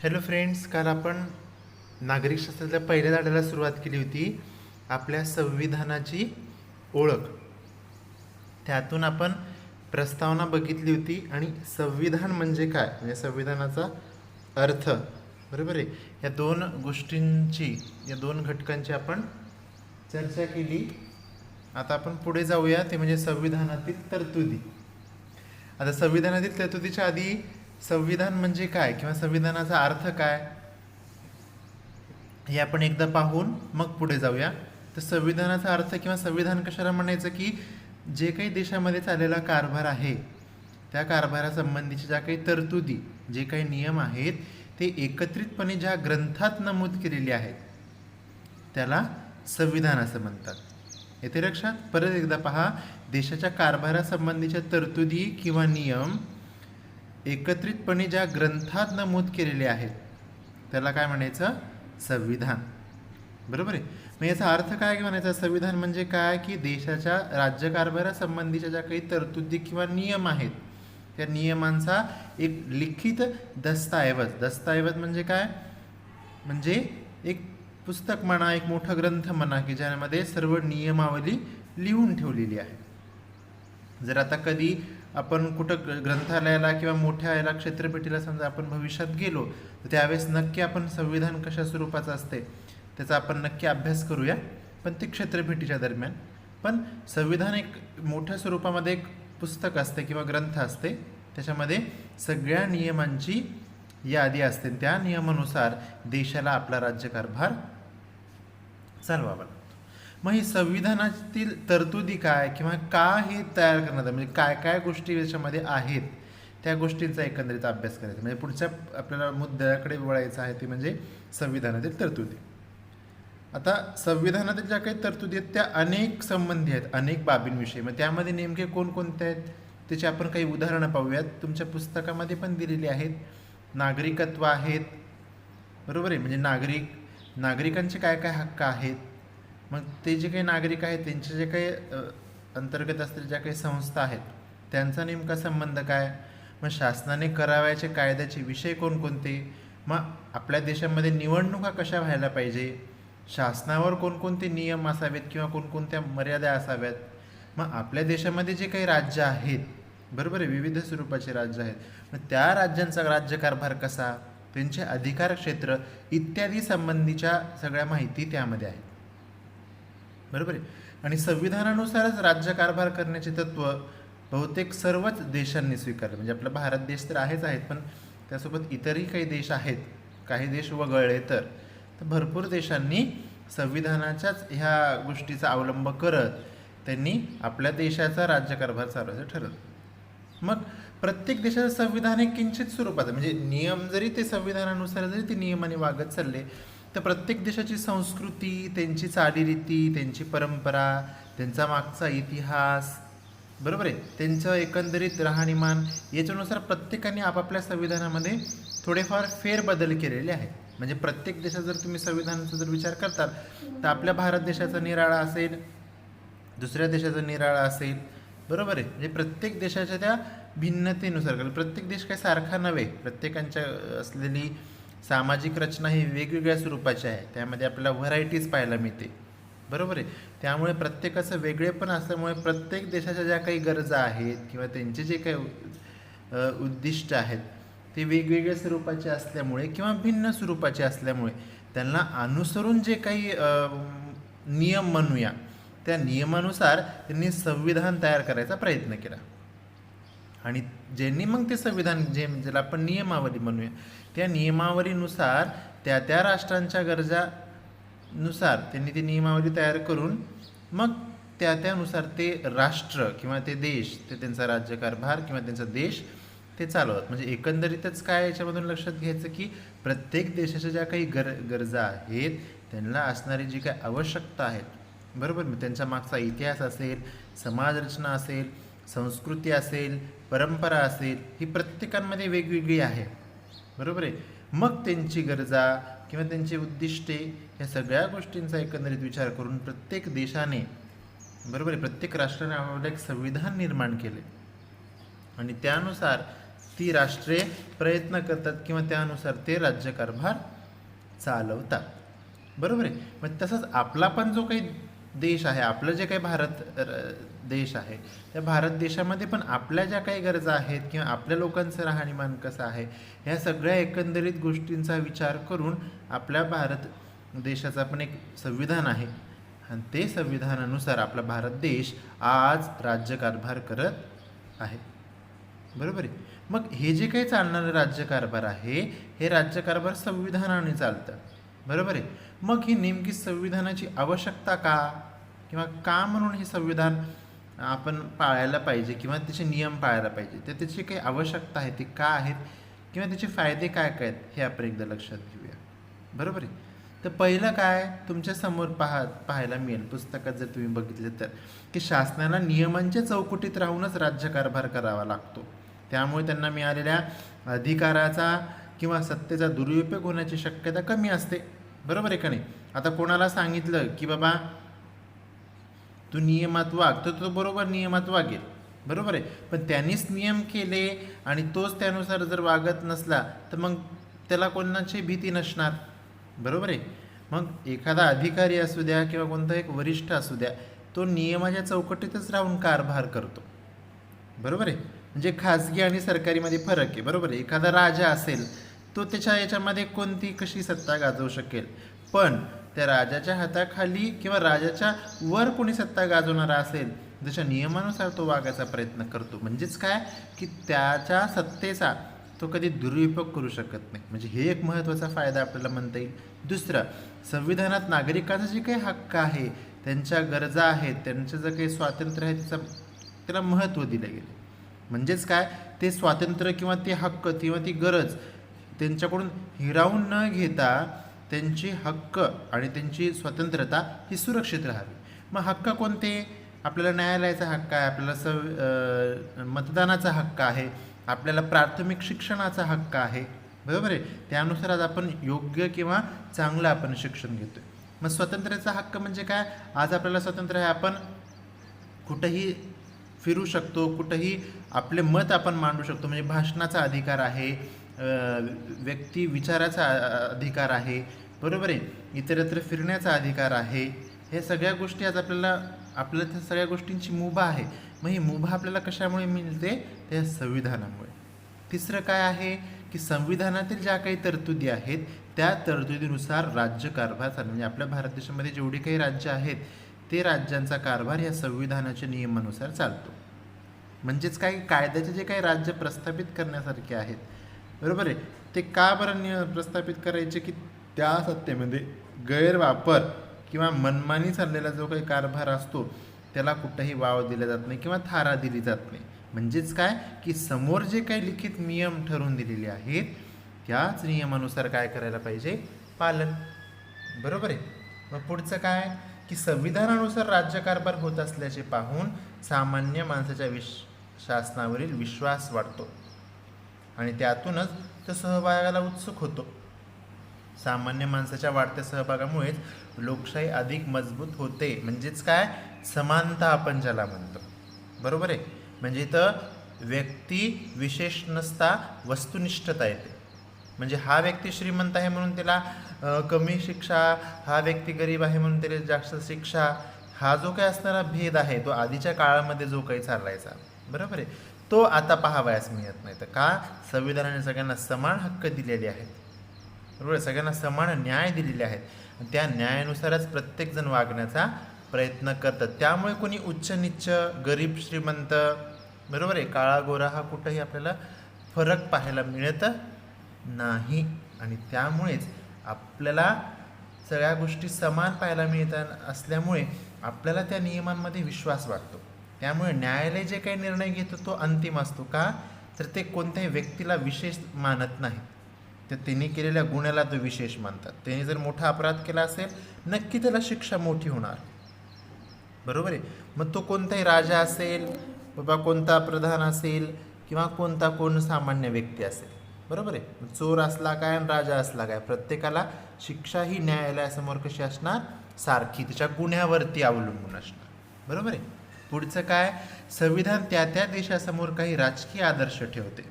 Hello friends, काल आपण नागरिक शास्त्रातल्या पहिल्या धड्याला सुरुवात केली होती. आपल्या संविधानाची ओळख, त्यातून आपण प्रस्तावना बघितली होती आणि संविधान म्हणजे काय, म्हणजे संविधानाचा अर्थ. बरोबर आहे. या दोन गोष्टींची, या दोन घटकांची आपण चर्चा केली. आता आपण पुढे जाऊया, ते म्हणजे संविधानातील तरतुदी. आता संविधानातील तरतुदीच्या आधी संविधान म्हणजे काय किंवा संविधानाचा अर्थ काय हे आपण एकदा पाहून मग पुढे जाऊया. तर संविधानाचा अर्थ किंवा संविधान कशाला म्हणायचं की जे काही देशामध्ये चाललेला कारभार आहे त्या कारभारासंबंधीच्या ज्या काही तरतुदी, जे काही नियम आहेत ते एकत्रितपणे ज्या ग्रंथात नमूद केलेले आहेत त्याला संविधान असं म्हणतात. येथे लक्षात. परत एकदा पहा, देशाच्या कारभारासंबंधीच्या तरतुदी किंवा नियम एकत्रितपणे ज्या ग्रंथात नमूद केलेले आहेत त्याला काय म्हणायचं? संविधान. बरोबर आहे. मग याचा अर्थ काय म्हणायचा? संविधान म्हणजे काय की देशाच्या राज्यकारभारासंबंधीच्या ज्या काही तरतुदी किंवा नियम आहेत त्या नियमांचा एक लिखित दस्तऐवज म्हणजे काय? म्हणजे एक पुस्तक म्हणा, एक मोठा ग्रंथ म्हणा की ज्यामध्ये सर्व नियमावली लिहून ठेवलेली आहे. जर आता कधी आपण कुठं ग्रंथालयाला किंवा मोठ्या याला क्षेत्रपेठीला समजा आपण भविष्यात गेलो तर त्यावेळेस नक्की आपण संविधान कशा स्वरूपाचं असते त्याचा आपण नक्की अभ्यास करूया, पण ते क्षेत्रपेठीच्या दरम्यान. पण संविधान एक मोठ्या स्वरूपामध्ये एक पुस्तक असते किंवा ग्रंथ असते, त्याच्यामध्ये सगळ्या नियमांची यादी असते. त्या नियमानुसार देशाला आपला राज्यकारभार चालवावा लागतो. मग ही संविधानातील तरतुदी काय किंवा का हे तयार करण्यात आलं, म्हणजे काय काय गोष्टी याच्यामध्ये आहेत त्या गोष्टींचा एकंदरीत अभ्यास करायचा. म्हणजे पुढच्या आपल्याला मुद्द्याकडे वळायचं आहे ते म्हणजे संविधानातील तरतुदी. आता संविधानातील ज्या काही तरतुदी आहेत त्या अनेक संबंधी आहेत, अनेक बाबींविषयी. मग त्यामध्ये नेमके कोणकोणते आहेत त्याची आपण काही उदाहरणं पाहूयात. तुमच्या पुस्तकामध्ये पण दिलेली आहेत. नागरिकत्व आहेत, बरोबर आहे. म्हणजे नागरिकांचे काय काय हक्क आहेत, मग ते जे काही नागरिक आहेत त्यांचे जे काही अंतर्गत असलेल्या ज्या काही संस्था आहेत त्यांचा नेमका संबंध काय, मग शासनाने करावयाचे कायद्याचे विषय कोणकोणते, मग आपल्या देशामध्ये निवडणुका कशा व्हायला पाहिजे, शासनावर कोणकोणते नियम असावेत किंवा कोणकोणत्या मर्यादा असाव्यात, मग आपल्या देशामध्ये जे काही राज्य आहेत, बरोबर आहे, विविध स्वरूपाचे राज्य आहेत, मग त्या राज्यांचा राज्यकारभार कसा, त्यांचे अधिकार क्षेत्र इत्यादी संबंधीच्या सगळ्या माहिती त्यामध्ये आहे. बरोबर आहे. आणि संविधानानुसारच राज्यकारभार करण्याचे तत्त्व बहुतेक सर्वच देशांनी स्वीकारलं. म्हणजे आपला भारत देश तर आहेच आहेत, पण त्यासोबत इतरही काही देश आहेत, काही देश वगळले तर भरपूर देशांनी संविधानाच्याच ह्या गोष्टीचा अवलंब करत त्यांनी आपल्या देशाचा राज्यकारभार चालवायचं ठरवलं. मग प्रत्येक देशाचं संविधान हे किंचित स्वरूपाचं, म्हणजे नियम जरी ते संविधानानुसार जरी ते नियमाने वागत चालले तर प्रत्येक देशाची संस्कृती, त्यांची चालीरीती, त्यांची परंपरा, त्यांचा मागचा इतिहास, बरोबर आहे, त्यांचं एकंदरीत राहणीमान याच्यानुसार प्रत्येकाने आपापल्या संविधानामध्ये थोडेफार फेरबदल केलेले आहेत. म्हणजे प्रत्येक देशात जर तुम्ही संविधानाचा जर विचार करता तर आपल्या भारत देशाचा निराळा असेल, दुसऱ्या देशाचा निराळा असेल, बरोबर आहे. म्हणजे प्रत्येक देशाच्या त्या भिन्नतेनुसार, प्रत्येक देश काही सारखा नव्हे, प्रत्येकांच्या असलेली सामाजिक रचना ही वेगवेगळ्या स्वरूपाची आहे, त्यामध्ये आपल्याला व्हरायटीज पाहायला मिळते, बरोबर आहे. त्यामुळे प्रत्येकाचं वेगळेपण असल्यामुळे प्रत्येक देशाच्या ज्या काही गरजा आहेत किंवा त्यांचे जे काही उद्दिष्ट आहेत ते वेगवेगळ्या स्वरूपाचे असल्यामुळे किंवा भिन्न स्वरूपाचे असल्यामुळे त्यांना अनुसरून जे काही नियम म्हणूया त्या नियमानुसार त्यांनी संविधान तयार करायचा प्रयत्न केला. आणि ज्यांनी मग ते संविधान ज्याला आपण नियमावली म्हणूया त्या नियमावलीनुसार त्या त्या राष्ट्रांच्या गरजानुसार त्यांनी ती नियमावली तयार करून मग त्यानुसार ते राष्ट्र किंवा ते देश, ते त्यांचा राज्यकारभार किंवा त्यांचा देश ते चालवतात. म्हणजे एकंदरीतच काय याच्यामधून लक्षात घ्यायचं की प्रत्येक देशाच्या ज्या काही गरजा आहेत त्यांना असणारी जी काही आवश्यकता आहेत, बरोबर, मग त्यांच्या मागचा इतिहास असेल, समाजरचना असेल, संस्कृती असेल, परंपरा असेल, ही प्रत्येकांमध्ये वेगवेगळी आहे, बरोबर आहे. मग त्यांची गरजा किंवा त्यांची उद्दिष्टे या सगळ्या गोष्टींचा एकंदरीत विचार करून प्रत्येक देशाने, बरोबर आहे, प्रत्येक राष्ट्राने आम्हाला एक संविधान निर्माण केले आणि त्यानुसार ती राष्ट्रे प्रयत्न करतात किंवा त्यानुसार ते राज्यकारभार चालवतात. बरोबर आहे. मग तसंच आपला पण जो काही देश आहे, आपलं जे काही देश आहे, त्या भारत देशामध्ये पण आपल्या ज्या काही गरजा आहेत किंवा आपल्या लोकांचं राहणीमान कसं आहे, ह्या सगळ्या एकंदरीत गोष्टींचा विचार करून आपल्या भारत देशाचा पण एक संविधान आहे आणि ते संविधानानुसार आपला भारत देश आज राज्यकारभार करत आहे. बरोबर आहे. मग हे जे काही चालणारं राज्यकारभार आहे, हे राज्यकारभार संविधानाने चालतं. बरोबर आहे. मग ही नेमकी संविधानाची आवश्यकता का, किंवा का म्हणून हे संविधान आपण पाळायला पाहिजे किंवा त्याचे नियम पाळायला पाहिजे, तर त्याची काही आवश्यकता आहे ती का आहेत किंवा त्याचे फायदे काय काय आहेत हे आपण एकदा लक्षात घेऊया. बरोबर आहे. तर पहिलं काय तुमच्या समोर पाहायला मिळेल पुस्तकात जर तुम्ही बघितलं तर, की शासनाला नियमांच्या चौकटीत राहूनच राज्यकारभार करावा लागतो. त्यामुळे त्यांना मिळालेल्या अधिकाराचा किंवा सत्तेचा दुरुपयोग होण्याची शक्यता कमी असते. बरोबर आहे का नाही. आता कोणाला सांगितलं की बाबा तू नियमात वाग, तर तो बरोबर नियमात वागेल. बरोबर आहे. पण त्यांनीच नियम केले आणि तोच त्यानुसार जर वागत नसला तर मग त्याला कोणाची भीती नसणार. बरोबर आहे. मग एखादा अधिकारी असू द्या किंवा कोणता एक वरिष्ठ असू द्या, तो नियमाच्या चौकटीतच राहून कारभार करतो. बरोबर आहे. म्हणजे खाजगी आणि सरकारीमध्ये फरक आहे. बरोबर आहे. एखादा राजा असेल, तो त्याच्या याच्यामध्ये कोणती कशी सत्ता गाजवू शकेल, पण त्या राजाच्या हाताखाली किंवा राजाच्या वर कोणी सत्ता गाजवणारा असेल, जशा नियमानुसार तो वागायचा प्रयत्न करतो. म्हणजेच काय की त्याच्या सत्तेचा तो कधी दुरुपयोग करू शकत नाही. म्हणजे हे एक महत्त्वाचा फायदा आपल्याला म्हणता येईल. दुसरा, संविधानात नागरिकाचा जे काही हक्क आहे, त्यांच्या गरजा आहेत, त्यांचं जे काही स्वातंत्र्य आहे त्याला महत्त्व दिलं गेलं. म्हणजेच काय, ते स्वातंत्र्य किंवा ते हक्क किंवा ती गरज त्यांच्याकडून हिरावून न घेता त्यांची हक्क आणि त्यांची स्वतंत्रता ही सुरक्षित राहावी. मग हक्क कोणते? आपल्याला न्यायालयाचा हक्क आहे, आपल्याला मतदानाचा हक्क आहे, आपल्याला प्राथमिक शिक्षणाचा हक्क आहे. बरोबर आहे. त्यानुसार आज आपण योग्य किंवा चांगलं आपण शिक्षण घेतोय. मग स्वातंत्र्याचा हक्क म्हणजे काय? आज आपल्याला स्वातंत्र्य आहे, आपण कुठंही फिरू शकतो, कुठंही आपले मत आपण मांडू शकतो. म्हणजे भाषणाचा अधिकार आहे, व्यक्ती विचाराचा अधिकार आहे. बरोबर आहे. इतरत्र फिरण्याचा अधिकार आहे. हे सगळ्या गोष्टी आज आपल्याला त्या सगळ्या गोष्टींची मुभा आहे. मग ही मुभा आपल्याला कशामुळे मिळते? त्या संविधानामुळे. तिसरं काय आहे की संविधानातील ज्या काही तरतुदी आहेत त्या तरतुदीनुसार राज्यकारभार चालतो. म्हणजे आपल्या भारत देशामध्ये जेवढी काही राज्य आहेत ते राज्यांचा कारभार या संविधानाच्या नियमानुसार चालतो. म्हणजेच काय, कायद्याचे जे काही राज्य प्रस्थापित करण्यासारखे आहेत, बरोबर आहे, ते का बरं प्रस्थापित करायचे की त्या सत्तेमध्ये गैरवापर किंवा मनमानी चाललेला जो काही कारभार असतो त्याला कुठंही वाव दिला जात नाही किंवा थारा दिली जात नाही. म्हणजेच काय की समोर जे काही लिखित नियम ठरवून दिलेले आहेत त्याच नियमानुसार काय करायला पाहिजे? पालन. बरोबर आहे. मग पुढचं काय की संविधानानुसार राज्यकारभार होत असल्याचे पाहून सामान्य माणसाच्या शासनावरील विश्वास वाढतो आणि त्यातूनच तो सहभागाला उत्सुक होतो. सामान्य माणसाच्या वाढत्या सहभागामुळेच लोकशाही अधिक मजबूत होते. म्हणजेच काय, समानता आपण ज्याला म्हणतो. बरोबर आहे. म्हणजे इथं व्यक्ती विशेष नसता वस्तुनिष्ठता येते. म्हणजे हा व्यक्ती श्रीमंत आहे म्हणून त्याला कमी शिक्षा, हा व्यक्ती गरीब आहे म्हणून त्याला जास्त शिक्षा, हा जो काही असणारा भेद आहे तो आधीच्या काळामध्ये जो काही चालायचा, बरोबर आहे, तो आता पाहावयास मिळत नाही. तर का? संविधानाने सगळ्यांना समान हक्क दिलेले आहेत. बरोबर. सगळ्यांना समान न्याय दिलेले आहेत. त्या न्यायानुसारच प्रत्येकजण वागण्याचा प्रयत्न करतात. त्यामुळे कोणी उच्च नीच, गरीब श्रीमंत, बरोबर आहे, काळा गोरा हा कुठंही आपल्याला फरक पाहायला मिळत नाही. आणि त्यामुळेच आपल्याला सगळ्या गोष्टी समान पाहायला मिळत असल्यामुळे आपल्याला त्या नियमांमध्ये विश्वास वाटतो. त्यामुळे न्यायालय जे काही निर्णय घेतो तो अंतिम असतो. का? तर ते कोणत्याही व्यक्तीला विशेष मानत नाही, तर त्यांनी केलेल्या गुन्ह्याला तो विशेष मानतात. त्यांनी जर मोठा अपराध केला असेल नक्की त्याला शिक्षा मोठी होणार. बरोबर आहे. मग तो कोणताही राजा असेल, बाबा कोणता प्रधान असेल किंवा कोण सामान्य व्यक्ती असेल. बरोबर आहे. चोर असला काय आणि राजा असला काय, प्रत्येकाला शिक्षा ही न्यायालयासमोर कशी असणार? सारखी, त्याच्या गुन्ह्यावरती अवलंबून असणार. बरोबर आहे. पुढचं काय? संविधान त्या त्या देशासमोर काही राजकीय आदर्श ठेवते.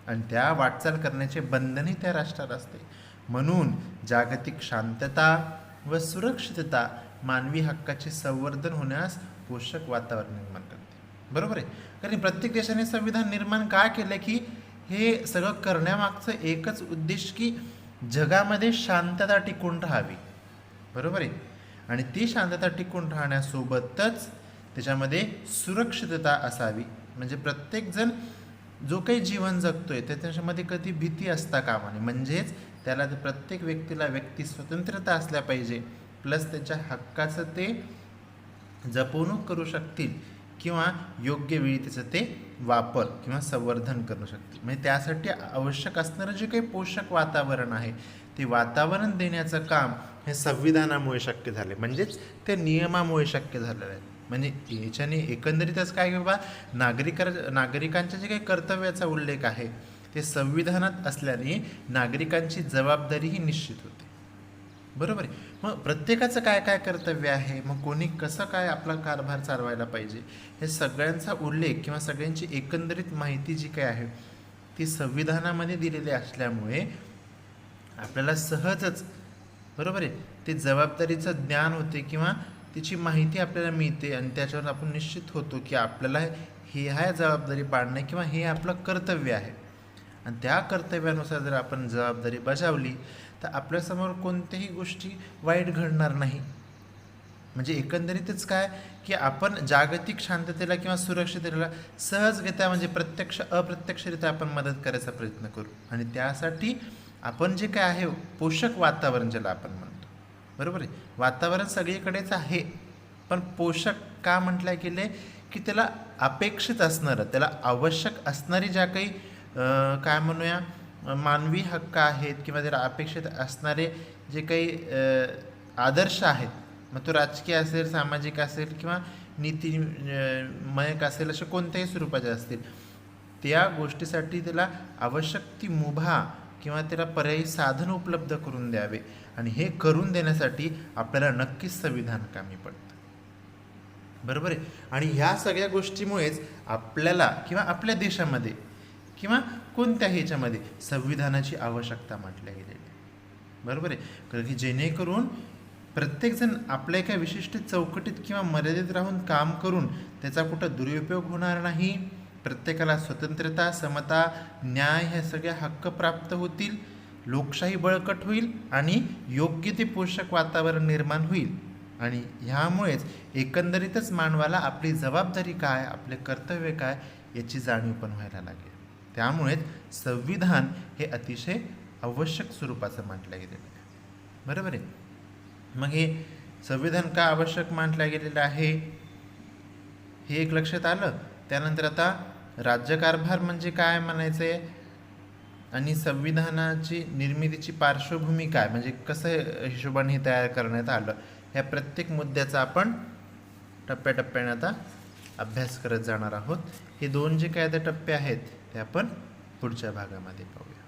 आणि त्या वाटचाल करण्याचे बंधनही त्या राष्ट्राला असते. म्हणून जागतिक शांतता व सुरक्षितता मानवी हक्काचे संवर्धन होण्यास पोषक वातावरण निर्माण करते. बरोबर आहे. कारण प्रत्येक देशाने संविधान निर्माण का केलं की हे सगळं करण्यामागचं एकच उद्देश की जगामध्ये शांतता टिकून राहावी. बरोबर आहे. आणि ती शांतता टिकून राहण्यासोबतच त्याच्यामध्ये सुरक्षितता असावी. म्हणजे प्रत्येकजण जो काही जीवन जगतोय तर त्याच्यामध्ये कधी भीती असता कामा नये. म्हणजेच त्याला प्रत्येक व्यक्तीला व्यक्ती स्वतंत्रता असल्या पाहिजे, प्लस त्याच्या हक्काचं ते जपवणूक करू शकतील किंवा योग्य वेळी त्याचं ते वापर किंवा संवर्धन करू शकतील. म्हणजे त्यासाठी आवश्यक असणारं जे काही पोषक वातावरण आहे ते वातावरण देण्याचं काम हे संविधानामुळे शक्य झाले. म्हणजेच ते नियमामुळे शक्य झालेलं आहे. म्हणजे याच्याने एकंदरीतच काय की बाबा नागरिकांच्या जे काही कर्तव्याचा उल्लेख आहे ते संविधानात असल्याने नागरिकांची जबाबदारीही निश्चित होते. बरोबर आहे. मग प्रत्येकाचं काय काय कर्तव्य आहे, मग कोणी कसं काय आपला कारभार चालवायला पाहिजे, हे सगळ्यांचा उल्लेख किंवा सगळ्यांची एकंदरीत माहिती जी काय आहे ती संविधानामध्ये दिलेली असल्यामुळे आपल्याला सहजच बरोबर आहे ते जबाबदारीचं ज्ञान होते किंवा त्याची माहिती आपल्याला मिळते आणि त्याच्यावर आपण निश्चित होतो की आपल्याला हे ह्या जबाबदारी पाळणं किंवा हे आपलं कर्तव्य आहे. आणि त्या कर्तव्यानुसार जर आपण जबाबदारी बजावली तर आपल्यासमोर कोणत्याही गोष्टी वाईट घडणार नाही. म्हणजे एकंदरीतच काय की आपण जागतिक शांततेला किंवा सुरक्षिततेला सहजरित्या म्हणजे प्रत्यक्ष अप्रत्यक्षरित्या आपण मदत करायचा प्रयत्न करू. आणि त्यासाठी आपण जे काय आहे पोषक वातावरण ज्याला आपण म्हणतो. बरोबर आहे. वातावरण सगळीकडेच आहे पण पोषक का म्हटलं गेले की त्याला अपेक्षित असणारं त्याला आवश्यक असणारी ज्या काही काय म्हणूया मानवी हक्क आहेत किंवा त्याला अपेक्षित असणारे जे काही आदर्श आहेत, मग तो राजकीय असेल, सामाजिक असेल किंवा नीतिमयक असेल, असे कोणत्याही स्वरूपाचे असतील, त्या गोष्टीसाठी त्याला आवश्यक ती मुभा किंवा त्याला पर्यायी साधन उपलब्ध करून द्यावे. आणि हे करून देण्यासाठी आपल्याला नक्कीच संविधान कामी पडतं. बरोबर आहे. आणि ह्या सगळ्या गोष्टीमुळेच आपल्याला किंवा आपल्या देशामध्ये किंवा कोणत्याही ह्याच्यामध्ये संविधानाची आवश्यकता म्हटल्या गेलेली आहे. बरोबर आहे. कारण की जेणेकरून प्रत्येकजण आपल्या एका विशिष्ट चौकटीत किंवा मर्यादित राहून काम करून त्याचा कुठं दुरुपयोग होणार नाही. प्रत्येकाला स्वतंत्रता, समता, न्याय ह्या सगळ्या हक्क प्राप्त होतील, लोकशाही बळकट होईल आणि योग्य ते पोषक वातावरण निर्माण होईल. आणि ह्यामुळेच एकंदरीतच मानवाला आपली जबाबदारी काय, आपले कर्तव्य काय याची जाणीव पण व्हायला लागेल. त्यामुळेच संविधान हे अतिशय आवश्यक स्वरूपाचं म्हटलं गेलेलं आहे. बरोबर आहे. मग हे संविधान का आवश्यक म्हटलं गेलेलं आहे हे एक लक्षात आलं. त्यानंतर आता राज्यकारभार म्हणजे काय म्हणायचं आहे आणि संविधानाची निर्मितीची पार्श्वभूमी काय, म्हणजे कसं हिशोबाने हे तयार करण्यात आलं, ह्या प्रत्येक मुद्द्याचा आपण टप्प्याटप्प्याने आता अभ्यास करत जाणार आहोत. हे दोन जे काय आता टप्पे आहेत ते आपण पुढच्या भागामध्ये पाहूया.